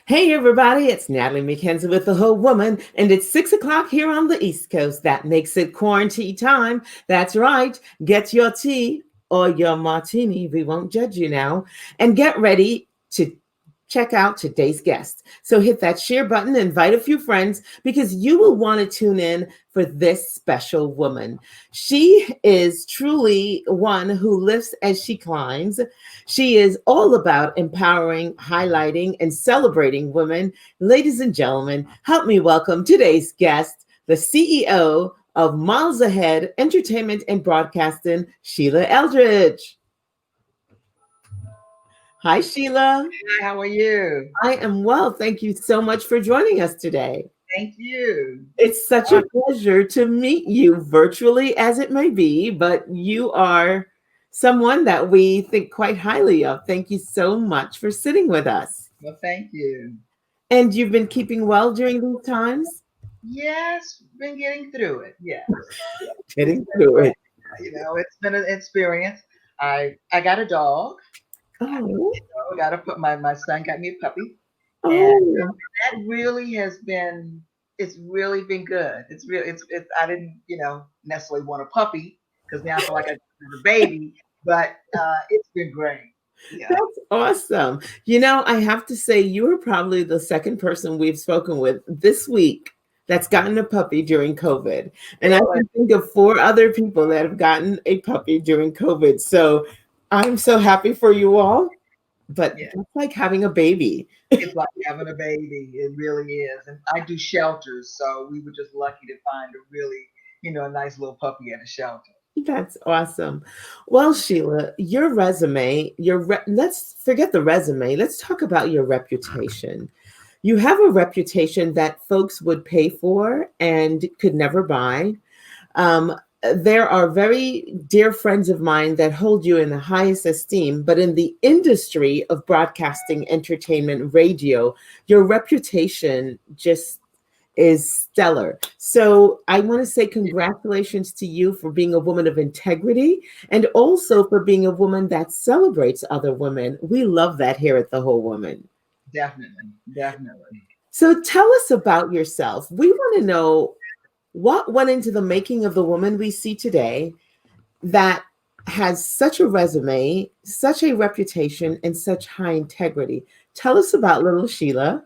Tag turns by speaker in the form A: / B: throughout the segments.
A: Hey everybody, it's Natalie McKenzie with The Whole Woman, and it's 6 o'clock here on the East Coast. That makes it Quaran-Tea time. That's right. Get your tea or your martini. We won't judge you now. And get ready to check out today's guest. So hit that share button, invite a few friends, because you will want to tune in for this special woman. She is truly one who lifts as she climbs. She is all about empowering, highlighting, and celebrating women. Ladies and gentlemen, help me welcome today's guest, the CEO of Miles Ahead Entertainment and Broadcasting, Sheila Eldridge. Hi, Sheila.
B: Hi, how are you?
A: I am well. Thank you so much for joining us today.
B: Thank you.
A: It's such a pleasure to meet you virtually as it may be, but you are someone that we think quite highly of. Thank you so much for sitting with us.
B: Well, thank you.
A: And you've been keeping well during these times?
B: Yes, been getting through it. Yes, it's
A: Getting
B: been
A: through
B: great.
A: it.
B: It's been an experience. I got a dog.
A: Oh,
B: I got to put my son got me a puppy, and
A: oh,
B: that really has been. It's really been good. It's. I didn't necessarily want a puppy because now I feel like I have a baby, but it's been great. Yeah.
A: that's awesome. I have to say, you are probably the second person we've spoken with this week that's gotten a puppy during COVID. And I
B: Really.
A: can think of four other people that have gotten a puppy during COVID. So I'm so happy for you all. But
B: Yeah.
A: that's like having a baby.
B: It's like having a baby. It really is. And I do shelters, so we were just lucky to find a really, a nice little puppy at a shelter.
A: That's awesome. Well, Sheila, your resume, let's forget the resume. Let's talk about your reputation. You have a reputation that folks would pay for and could never buy. Um, there are very dear friends of mine that hold you in the highest esteem, but in the industry of broadcasting, entertainment, radio, your reputation just is stellar. So I want to say congratulations to you for being a woman of integrity and also for being a woman that celebrates other women. We love that here at The Whole Woman.
B: Definitely. Definitely.
A: So tell us about yourself. We want to know what went into the making of the woman we see today that has such a resume, such a reputation, and such high integrity. Tell us about little Sheila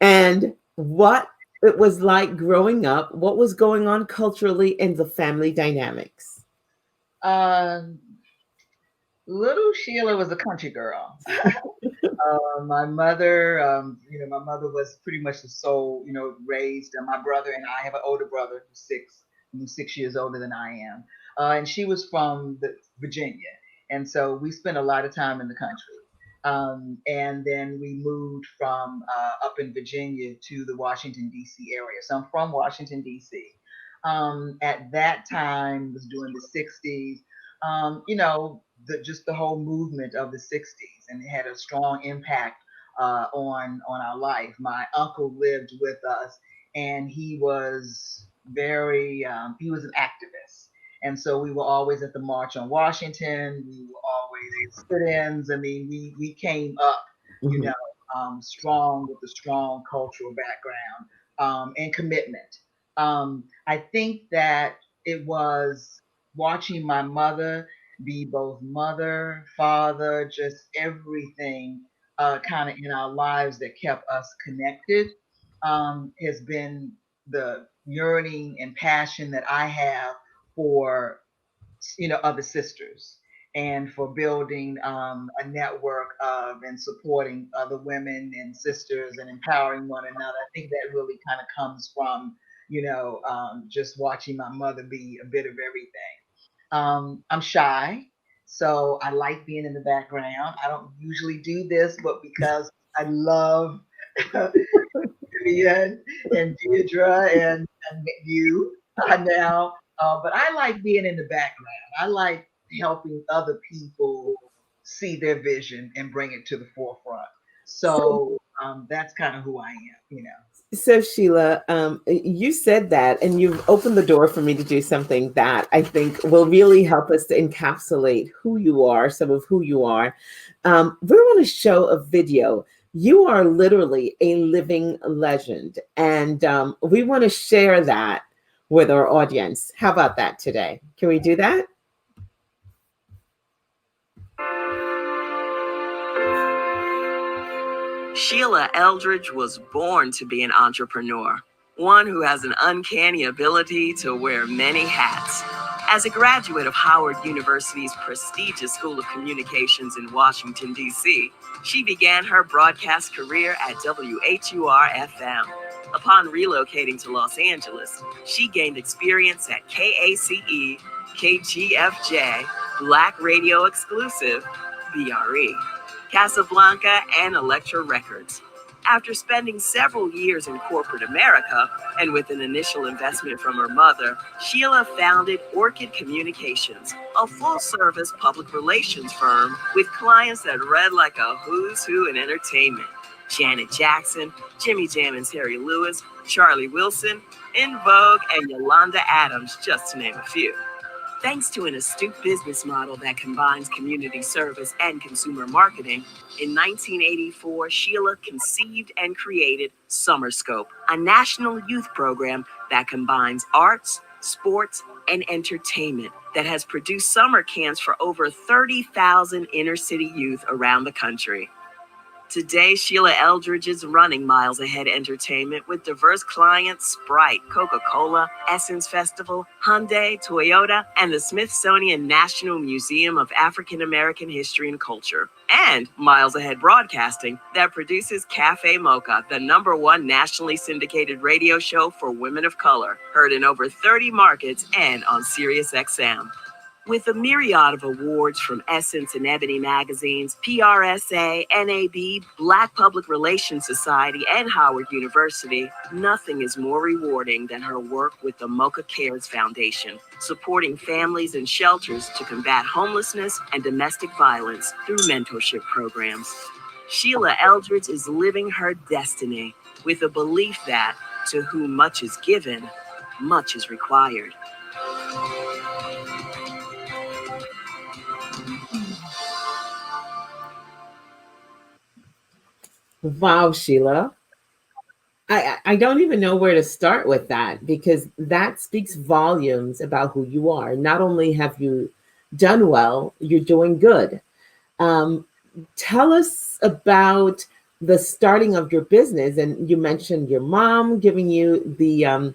A: and what it was like growing up, what was going on culturally in the family dynamics.
B: Um, Little Sheila was a country girl. My mother was pretty much the sole, raised my brother and I have an older brother who's 6 years older than I am. And she was from Virginia. And so we spent a lot of time in the country. And then we moved from up in Virginia to the Washington, D.C. area. So I'm from Washington, D.C. At that time, was during the 60s. Just the whole movement of the 60s, and it had a strong impact on our life. My uncle lived with us, and he was an activist, and so we were always at the March on Washington. We were always at sit-ins. I mean, we came up, you
A: Mhm.
B: know, strong with a strong cultural background and commitment. I think that it was watching my mother be both mother, father, just everything kind of in our lives that kept us connected has been the yearning and passion that I have for, other sisters and for building a network of and supporting other women and sisters and empowering one another. I think that really kind of comes from, just watching my mother be a bit of everything. I'm shy, so I like being in the background. I don't usually do this, but because I love Vivian and Deirdre and you now, but I like being in the background. I like helping other people see their vision and bring it to the forefront.
A: So,
B: So that's kind of who I am.
A: so Sheila, you said that, and you've opened the door for me to do something that I think will really help us to encapsulate who you are, some of who you are. We want to show a video You are literally a living legend, and we want to share that with our audience. How about that today? Can we do that?
C: Sheila Eldridge was born to be an entrepreneur, one who has an uncanny ability to wear many hats. As a graduate of Howard University's prestigious School of Communications in Washington, D.C., she began her broadcast career at WHUR-FM. Upon relocating to Los Angeles, she gained experience at KACE, KGFJ, Black Radio Exclusive, BRE, Casablanca, and Elektra Records. After spending several years in corporate America, and with an initial investment from her mother, Sheila founded Orchid Communications, a full-service public relations firm with clients that read like a who's who in entertainment. Janet Jackson, Jimmy Jam and Terry Lewis, Charlie Wilson, In Vogue, and Yolanda Adams, just to name a few. Thanks to an astute business model that combines community service and consumer marketing, in 1984, Sheila conceived and created Summerscope, a national youth program that combines arts, sports, and entertainment that has produced summer camps for over 30,000 inner city youth around the country. Today, Sheila Eldridge is running Miles Ahead Entertainment with diverse clients Sprite, Coca-Cola, Essence Festival, Hyundai, Toyota, and the Smithsonian National Museum of African American History and Culture. And Miles Ahead Broadcasting that produces Cafe Mocha, the #1 nationally syndicated radio show for women of color, heard in over 30 markets and on SiriusXM. With a myriad of awards from Essence and Ebony magazines, PRSA, NAB, Black Public Relations Society, and Howard University, nothing is more rewarding than her work with the Mocha Cares Foundation, supporting families and shelters to combat homelessness and domestic violence through mentorship programs. Sheila Eldridge is living her destiny with a belief that, to whom much is given, much is required.
A: Wow, Sheila. I don't even know where to start with that because that speaks volumes about who you are. Not only have you done well, you're doing good. Um, Tell us about the starting of your business. And you mentioned your mom giving you the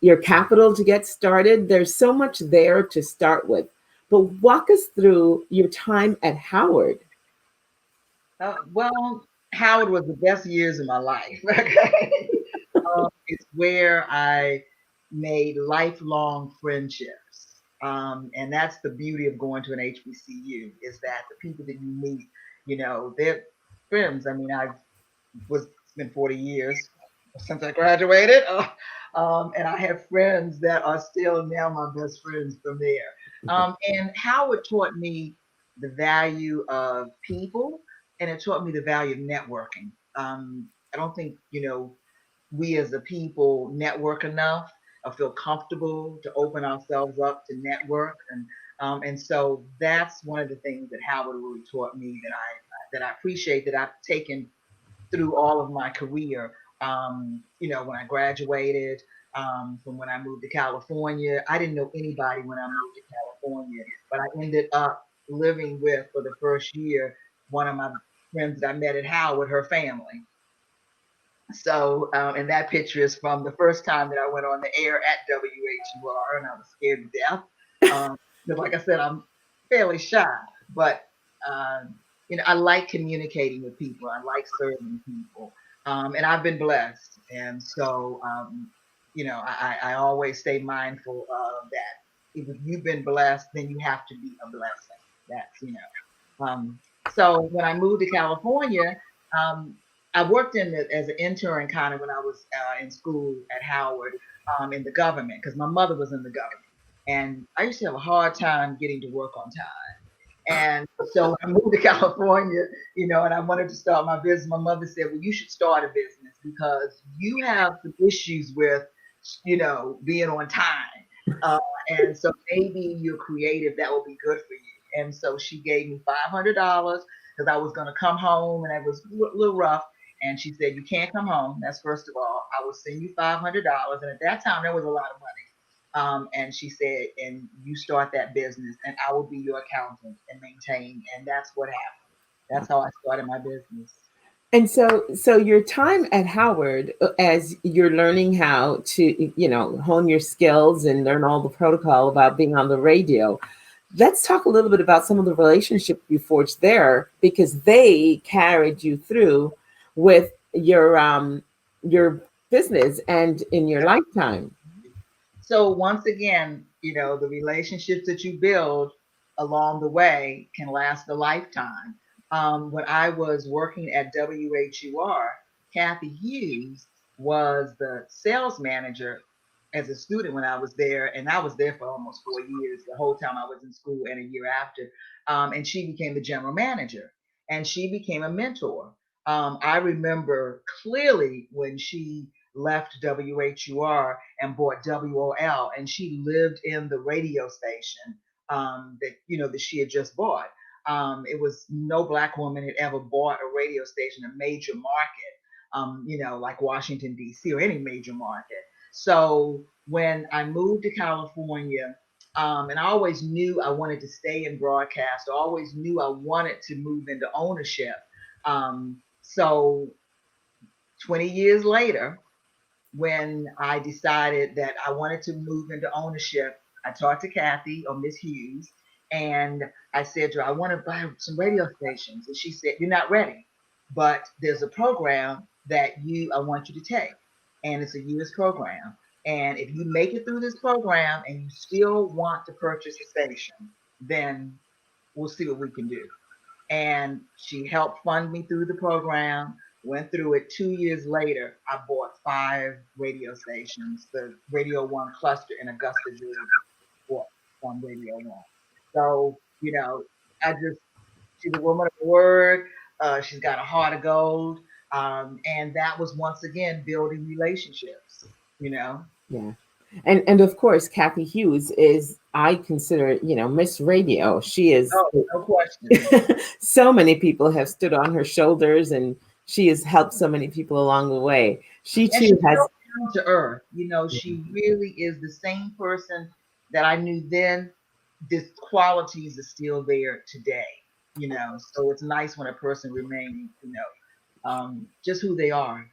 A: your capital to get started. There's so much there to start with. But walk us through your time at Howard.
B: Well, Howard was the best years of my life. Okay? It's where I made lifelong friendships. And that's the beauty of going to an HBCU is that the people that you meet, they're friends. I mean, it's been 40 years since I graduated. And I have friends that are still now my best friends from there. And Howard taught me the value of people and it taught me the value of networking. I don't think, we as a people network enough or feel comfortable to open ourselves up to network. And so that's one of the things that Howard really taught me that I appreciate that I've taken through all of my career. When I graduated, from when I moved to California, I didn't know anybody when I moved to California, but I ended up living with, for the first year, one of my friends that I met at Howard, her family. So, and that picture is from the first time that I went on the air at WHUR, and I was scared to death. Because, like I said, I'm fairly shy, but I like communicating with people. I like serving people, and I've been blessed. And so, I always stay mindful of that. If you've been blessed, then you have to be a blessing. So when I moved to California, um, I worked as an intern kind of when I was in school at Howard in the government because my mother was in the government. And I used to have a hard time getting to work on time. And so when I moved to California, and I wanted to start my business, my mother said, well, you should start a business because you have some issues with, being on time. And so maybe you're creative, that will be good for you. And so she gave me $500 because I was going to come home and it was a little rough. And she said, "You can't come home. That's first of all. I will send you $500." And at that time, that was a lot of money. And she said, "And you start that business, and I will be your accountant and maintain." And that's what happened. That's how I started my business.
A: And so your time at Howard, as you're learning how to, hone your skills and learn all the protocol about being on the radio, let's talk a little bit about some of the relationship you forged there, because they carried you through with your business and in your lifetime.
B: So once again, the relationships that you build along the way can last a lifetime. When I was working at WHUR, Kathy Hughes was the sales manager as a student when I was there, and I was there for almost 4 years, the whole time I was in school and a year after. And she became the general manager, and she became a mentor. I remember clearly when she left WHUR and bought WOL, and she lived in the radio station that she had just bought. It was no black woman had ever bought a radio station, a major market, like Washington D.C. or any major market. So when I moved to California, and I always knew I wanted to stay in broadcast. I always knew I wanted to move into ownership. So 20 years later, when I decided that I wanted to move into ownership, I talked to Kathy or Miss Hughes, and I said to her, "I want to buy some radio stations." And she said, "You're not ready, but there's a program that I want you to take, and it's a U.S. program. And if you make it through this program and you still want to purchase a station, then we'll see what we can do." And she helped fund me through the program. Went through it. 2 years later, I bought 5 radio stations. The Radio One cluster in Augusta, Georgia, bought from Radio One. So I just she's a woman of the word. She's got a heart of gold, and that was once again building relationships. You know.
A: Yeah. And of course, Kathy Hughes is, I consider, Miss Radio. She is.
B: Oh, no question.
A: So many people have stood on her shoulders, and she has helped so many people along the way. She
B: And
A: too
B: she's
A: has.
B: so down to earth. She really is the same person that I knew then. This qualities are still there today. So it's nice when a person remains, just who they are.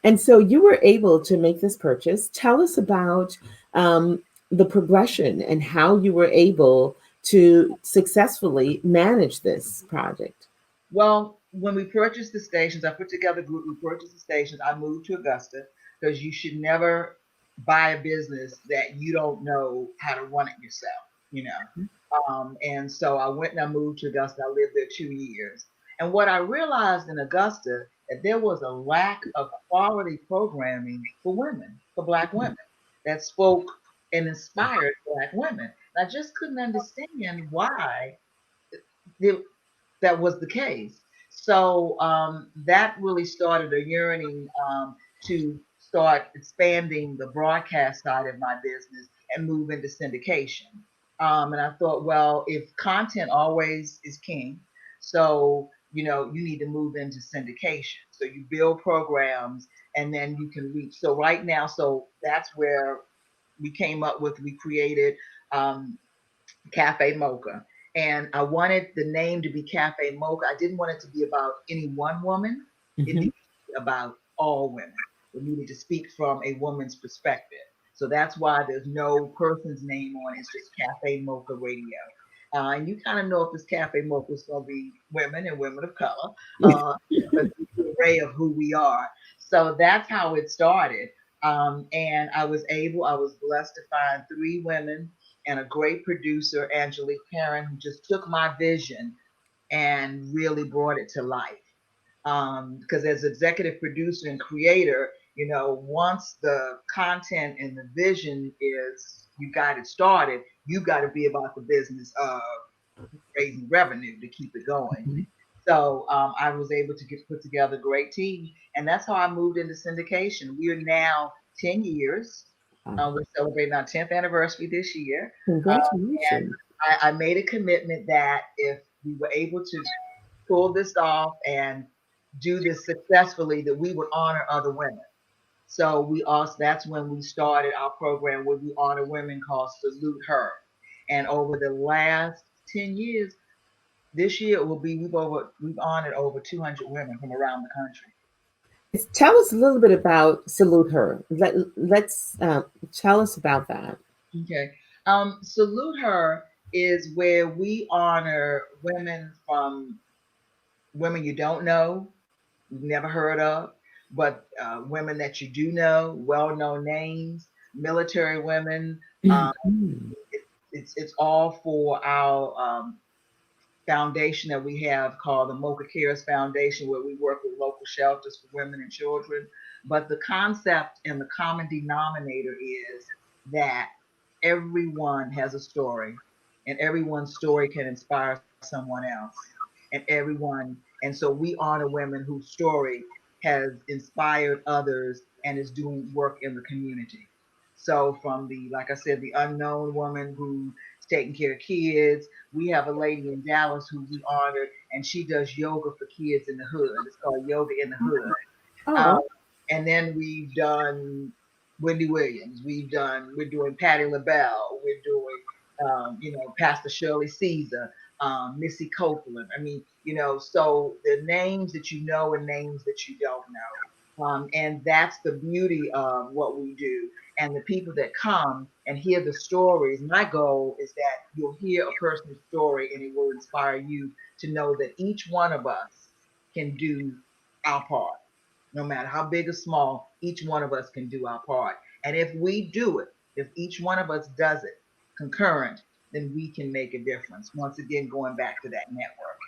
A: And so you were able to make this purchase. Tell us about the progression and how you were able to successfully manage this project.
B: Well, when we purchased the stations, I put together a group. We purchased the stations. I moved to Augusta because you should never buy a business that you don't know how to run it yourself. You know. And so I went and I moved to Augusta. I lived there 2 years. And what I realized in Augusta that there was a lack of quality programming for women, for Black women, that spoke and inspired Black women. And I just couldn't understand why it, that was the case. So that really started a yearning to start expanding the broadcast side of my business and move into syndication. And I thought, well, if content always is king, so you need to move into syndication. So you build programs and then you can reach. So right now, so that's where we created um, Cafe Mocha. And I wanted the name to be Cafe Mocha. I didn't want it to be about any one woman. It
A: Mm-hmm.
B: needed to be about all women. It needed to speak from a woman's perspective. So that's why there's no person's name on it. It's just Cafe Mocha Radio. And you kind of know if this Cafe Mocha is going to be women and women of color, because it's the array of who we are. So that's how it started. And I was blessed to find 3 women and a great producer, Angelique Perrin, who just took my vision and really brought it to life. Because as executive producer and creator, once the content and the vision is you got it started, you got to be about the business of raising revenue to keep it going.
A: Mm-hmm.
B: So I was able to put together a great team, and that's how I moved into syndication. We are now 10 years. We're celebrating our 10th anniversary this year. And
A: Congratulations.
B: I made a commitment that if we were able to pull this off and do this successfully, that we would honor other women. So we also, that's when we started our program where we honor women called Salute Her. And over the last 10 years, this year it will be, we've honored over 200 women from around the country.
A: Tell us a little bit about Salute Her. Let's tell us about that.
B: Okay. Salute Her is where we honor women, from women you don't know, you've never heard of, but women that you do know, well-known names, military women. Um,
A: Mhm.
B: it's all for our foundation that we have called the Mocha Cares Foundation, where we work with local shelters for women and children. But the concept and the common denominator is that everyone has a story, and everyone's story can inspire someone else. And so we honor women whose story has inspired others and is doing work in the community. So from the, like I said, the unknown woman who's taking care of kids. We have a lady in Dallas who we honored, and she does yoga for kids in the hood. It's called Yoga in the Hood. Um,
A: Oh,
B: and then we've done Wendy Williams. We're doing Patti LaBelle. We're doing, Pastor Shirley Caesar, Missy Copeland. I mean, so the names that you know and names that you don't know. And that's the beauty of what we do. And the people that come and hear the stories, my goal is that you'll hear a person's story and it will inspire you to know that each one of us can do our part. No matter how big or small, each one of us can do our part. And if we do it, if each one of us does it concurrent, then we can make a difference. Once again, going back to that network.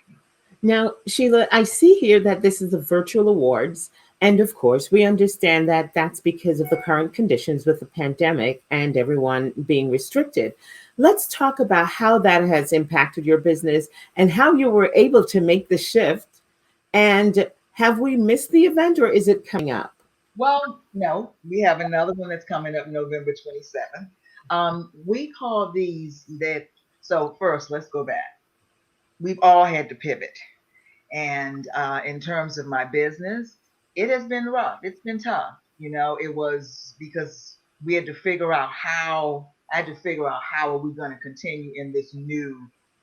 A: now, Sheila, I see here that this is the virtual awards. And of course, we understand that that's because of the current conditions with the pandemic and everyone being restricted. Let's talk about how that has impacted your business and how you were able to make the shift. And have we missed the event or is it coming up?
B: Well, no, we have another one that's coming up November 27th. We call these that. So first, let's go back. We've all had to pivot. And in terms of my business, it has been rough. It's been tough. It was because we had to figure out how, I had to figure out how are we going to continue in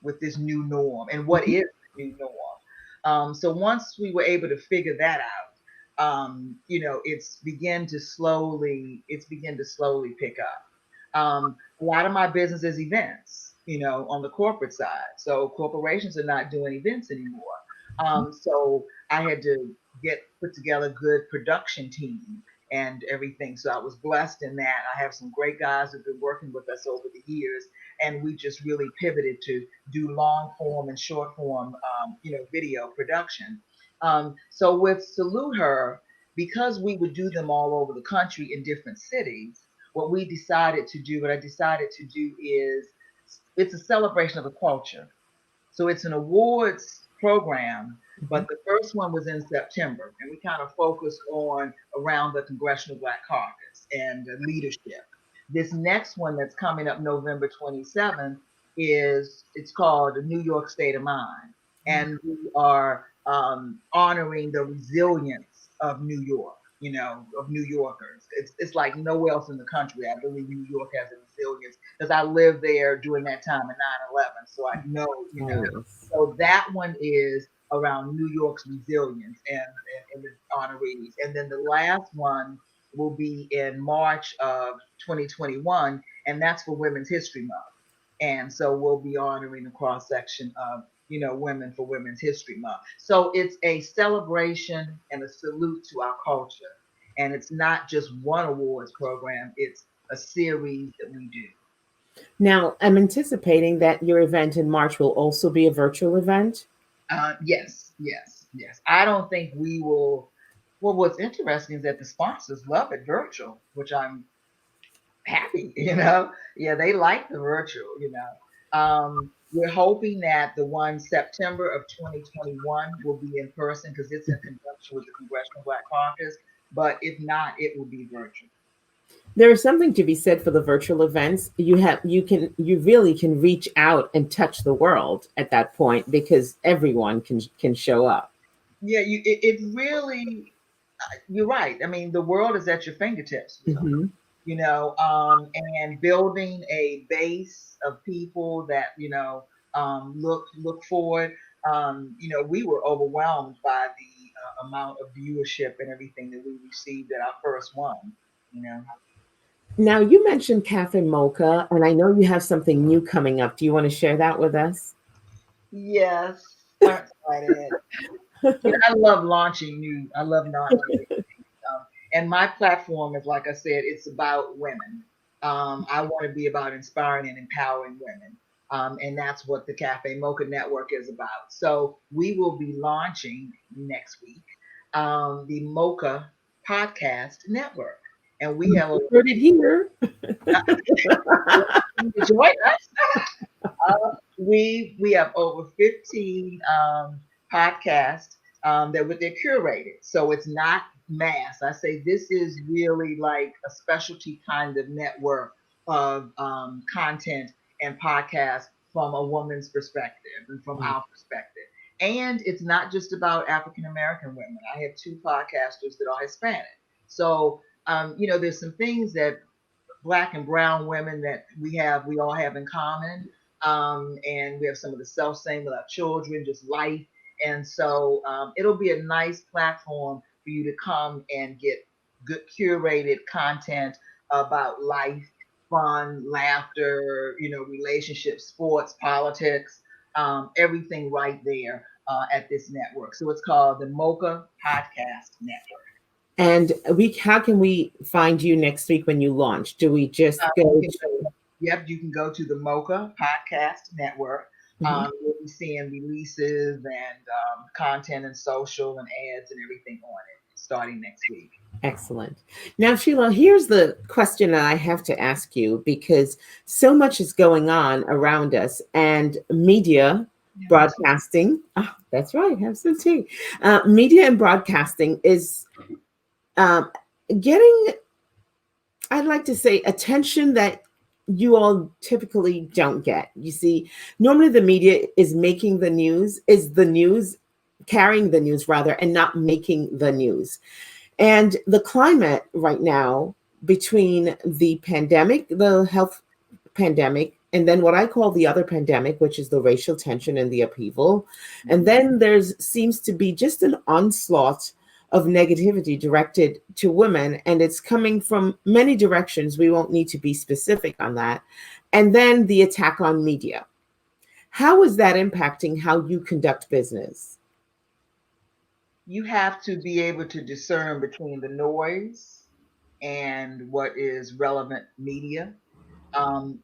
B: with this new norm, and what is the new norm. So once we were able to figure that out, it's begun to slowly pick up. A lot of my business is events, on the corporate side. So corporations are not doing events anymore. So I had to put together a good production team and everything. So I was blessed in that. I have some great guys who've been working with us over the years, and we just really pivoted to do long form and short form, video production. So with Salute Her, because we would do them all over the country in different cities, what I decided to do is, it's a celebration of the culture. So it's an awards program, but the first one was in September, and we kind of focused on around the Congressional Black Caucus and leadership. This next one that's coming up November 27th it's called the New York State of Mind, and we are honoring the resilience of New York. Of New Yorkers. It's like nowhere else in the country. I believe New York has a resilience because I lived there during that time of 9/11, so I know.
A: Yes.
B: So that one is around New York's resilience and the honorees. And then the last one will be in March of 2021, and that's for Women's History Month. And so we'll be honoring the cross section of, women for Women's History Month. So it's a celebration and a salute to our culture. And it's not just one awards program, it's a series that we do.
A: Now, I'm anticipating that your event in March will also be a virtual event.
B: Yes, yes, yes. I don't think we will. Well, what's interesting is that the sponsors love it virtual, which I'm happy. Yeah, they like the virtual. We're hoping that the one September of 2021 will be in person because it's in conjunction with the Congressional Black Caucus. But if not, it will be virtual.
A: There is something to be said for the virtual events. You really can reach out and touch the world at that point because everyone can show up.
B: Yeah, it really, you're right. I mean, the world is at your fingertips.
A: Mm-hmm.
B: And building a base of people that look forward. We were overwhelmed by the amount of viewership and everything that we received at our first one. You know.
A: Now, you mentioned Cafe Mocha, and I know you have something new coming up. Do you want to share that with us?
B: Yes, I'm excited. I love launching new. I love launching new things. And my platform is, like I said, it's about women. I want to be about inspiring and empowering women. And that's what the Cafe Mocha Network is about. So we will be launching next week the Mocha Podcast Network. And we have
A: You heard it here.
B: join us. We have over 15 podcasts that they're curated, so it's not mass. I say this is really like a specialty kind of network of content and podcasts from a woman's perspective and from our perspective. And it's not just about African American women. I have two podcasters that are Hispanic, so there's some things that black and brown women that we all have in common. And we have some of the self same with our children, just life. And so it'll be a nice platform for you to come and get good curated content about life, fun, laughter, relationships, sports, politics, everything right there at this network. So it's called the Mocha Podcast Network.
A: And how can we find you next week when you launch? Do we just go to?
B: Yep, you can go to the Mocha Podcast Network. You'll be seeing releases and content and social and ads and everything on it starting next week.
A: Excellent. Now, Sheila, here's the question that I have to ask you, because so much is going on around us, and media, broadcasting. Oh, that's right. Have some tea. Media and broadcasting is getting, I'd like to say, attention that you all typically don't get. You see, normally the media is making the news, carrying the news rather, and not making the news. And the climate right now, between the pandemic, the health pandemic, and then what I call the other pandemic, which is the racial tension and the upheaval. And then seems to be just an onslaught of negativity directed to women, and it's coming from many directions. We won't need to be specific on that. And then the attack on media. How is that impacting how you conduct business?
B: You have to be able to discern between the noise and what is relevant media.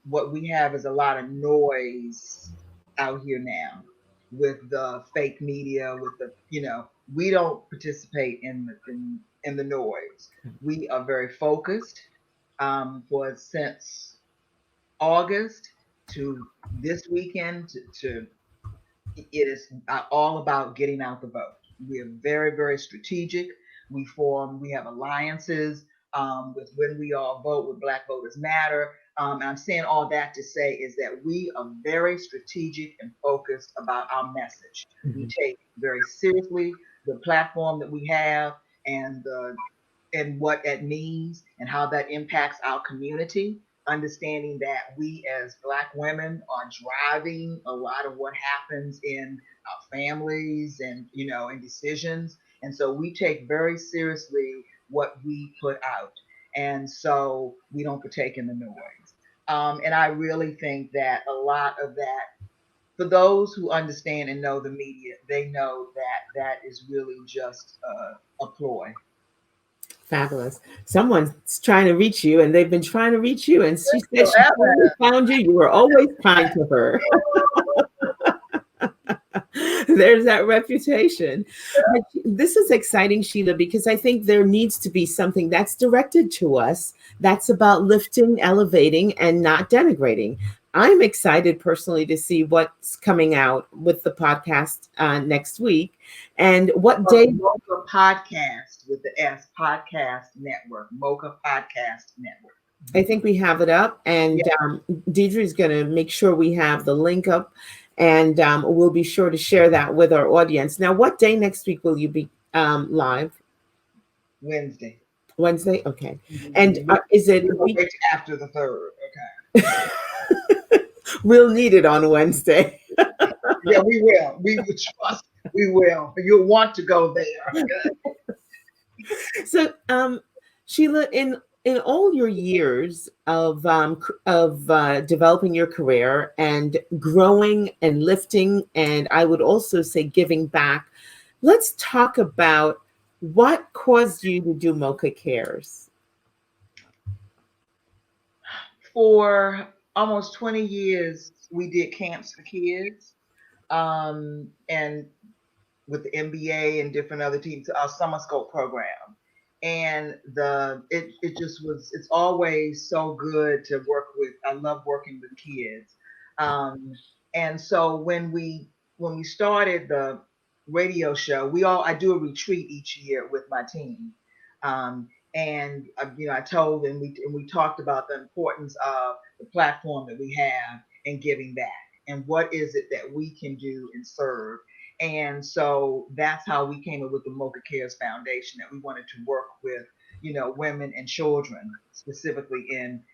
B: What we have is a lot of noise out here now with the fake media, with we don't participate in the noise. We are very focused for since August to this weekend to it is all about getting out the vote. We are very, very strategic. We have alliances with When We All Vote, with Black Voters Matter. And I'm saying all that to say is that we are very strategic and focused about our message. We take very seriously the platform that we have and what that means and how that impacts our community, understanding that we as Black women are driving a lot of what happens in our families and, in decisions. And so we take very seriously what we put out. And so we don't partake in the noise. And I really think that a lot of that, for those who understand and know the media, they know that that is really just a ploy.
A: Fabulous. Someone's trying to reach you, and they've been trying to reach you, and she said she always found you. You were always kind to her. There's that reputation. But this is exciting, Sheila, because I think there needs to be something that's directed to us that's about lifting, elevating, and not denigrating. I'm excited personally to see what's coming out with the podcast next week, and what day.
B: Mocha Podcast with the S, Podcast Network, Mocha Podcast Network.
A: I think we have it up, and Deidre is going to make sure we have the link up. And we'll be sure to share that with our audience. Now, what day next week will you be live?
B: Wednesday.
A: Wednesday? Okay. And
B: Mm-hmm.
A: is it
B: We'll wait after the 3rd.
A: we'll need it on Wednesday.
B: Yeah, we will. We will trust. We will. You'll want to go there.
A: So, Sheila, in all your years of developing your career and growing and lifting, and I would also say giving back, let's talk about what caused you to do Mocha Cares.
B: For almost 20 years, we did camps for kids, and with the NBA and different other teams, our summer school program. And it just was, it's always so good to work with. I love working with kids. Um, and so when we started the radio show, I do a retreat each year with my team. And I told them, we talked about the importance of the platform that we have and giving back, and what is it that we can do and serve. And so that's how we came up with the Mocha Cares Foundation, that we wanted to work with, women and children, specifically in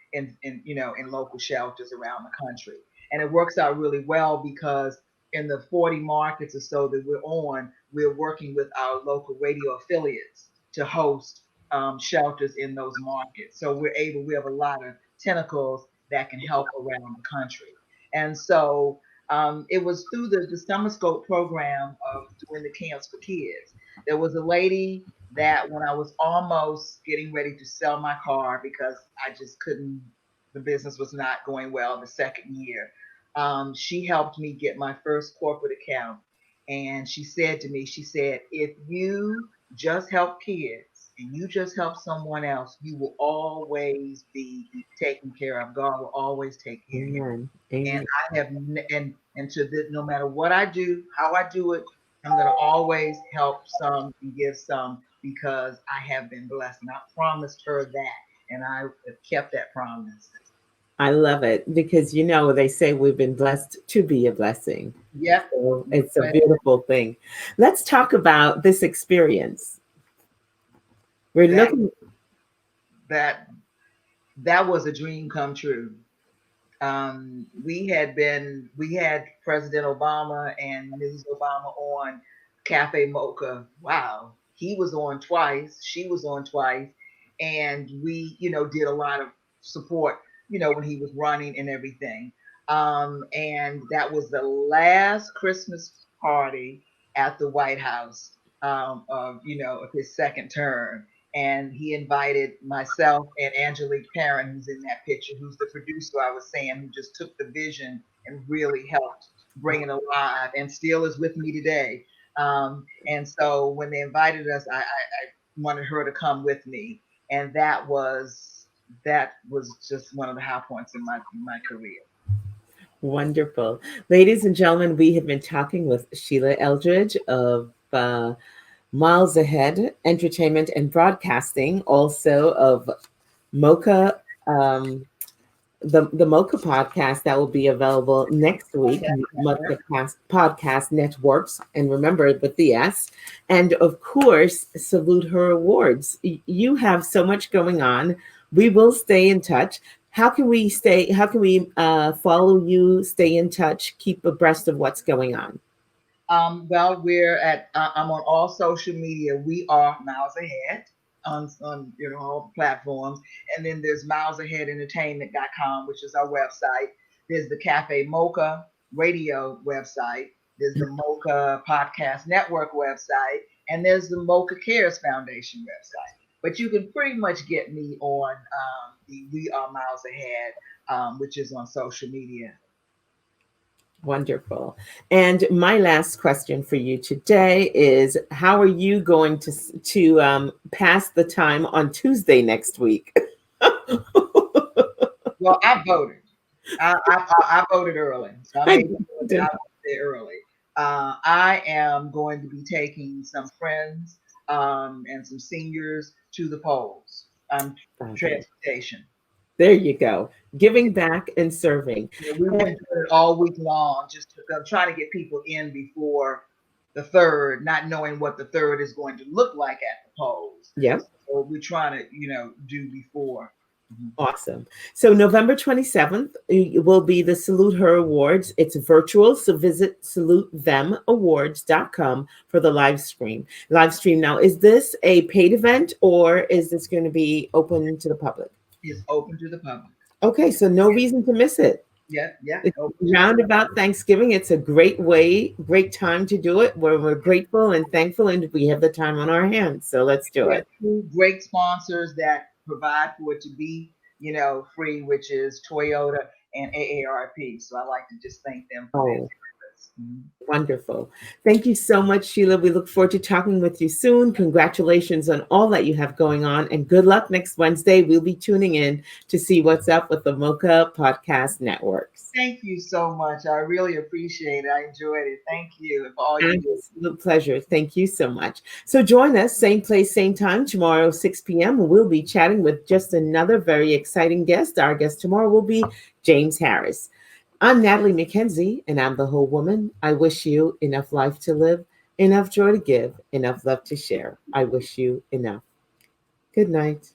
B: local shelters around the country. And it works out really well because in the 40 markets or so that we're working with our local radio affiliates to host shelters in those markets. So we have a lot of tentacles that can help around the country. And so it was through the summer scope program of doing the camps for kids. There was a lady that when I was almost getting ready to sell my car because I just couldn't, the business was not going well the second year. She helped me get my first corporate account. And she said to me, she said, if you just help kids and you just help someone else, you will always be taken care of. God will always take care of you.
A: Amen.
B: And
A: Amen.
B: I have and to this, no matter what I do, how I do it, I'm gonna always help some and give some because I have been blessed, and I promised her that, and I have kept that promise.
A: I love it because they say we've been blessed to be a blessing.
B: Yep.
A: So it's a beautiful thing. Let's talk about this experience. We're
B: That
A: looking.
B: that that was a dream come true. We had President Obama and Mrs. Obama on Cafe Mocha. Wow, he was on twice, she was on twice, and we, did a lot of support, when he was running and everything. And that was the last Christmas party at the White House of his second term, and he invited myself and Angelique Perrin, who's in that picture, who's the producer I was saying, who just took the vision and really helped bring it alive, and still is with me today. And so when they invited us, I wanted her to come with me, and that was just one of the high points in my career.
A: Wonderful. Ladies and gentlemen, we have been talking with Sheila Eldridge of Miles Ahead Entertainment and Broadcasting, also of Mocha, the Mocha podcast that will be available next week, Mocha Podcast Networks, and remember with the S. And of course, Salute Her Awards. You have so much going on. We will stay in touch. How can we follow you, stay in touch, keep abreast of what's going on?
B: Well, I'm on all social media. We are Miles Ahead on all platforms. And then there's milesaheadentertainment.com, which is our website. There's the Cafe Mocha radio website. There's the Mocha Podcast Network website. And there's the Mocha Cares Foundation website. But you can pretty much get me on the We Are Miles Ahead, which is on social media.
A: Wonderful. And my last question for you today is: how are you going to pass the time on Tuesday next week?
B: Well, I voted. I voted early, so I made sure that I was there early. I am going to be taking some friends and some seniors to the polls. Transportation.
A: There you go. Giving back and serving.
B: Yeah, we've been doing it all week long, just trying to get people in before the third, not knowing what the third is going to look like at the polls.
A: Yep.
B: So we're trying to, do before.
A: Awesome. So November 27th will be the Salute Her Awards. It's virtual, so visit salutethemawards.com for the live stream. Live stream now, is this a paid event or is this going to be open to the public?
B: It's open to the public.
A: Okay, so no reason to miss it.
B: Yeah.
A: It's round about Thanksgiving. It's a great great time to do it. We're grateful and thankful, and we have the time on our hands. So let's do it.
B: Two great sponsors that provide for it to be, free, which is Toyota and AARP. So I like to just thank them for their service.
A: Wonderful. Thank you so much, Sheila. We look forward to talking with you soon. Congratulations on all that you have going on, and good luck next Wednesday. We'll be tuning in to see what's up with the Mocha Podcast Networks.
B: Thank you so much. I really appreciate it. I enjoyed it. Thank you for all you do.
A: Absolute pleasure. Thank you so much. So join us, same place, same time, tomorrow, 6 p.m. We'll be chatting with just another very exciting guest. Our guest tomorrow will be James Harris. I'm Natalie McKenzie, and I'm the Whole Woman. I wish you enough life to live, enough joy to give, enough love to share. I wish you enough. Good night.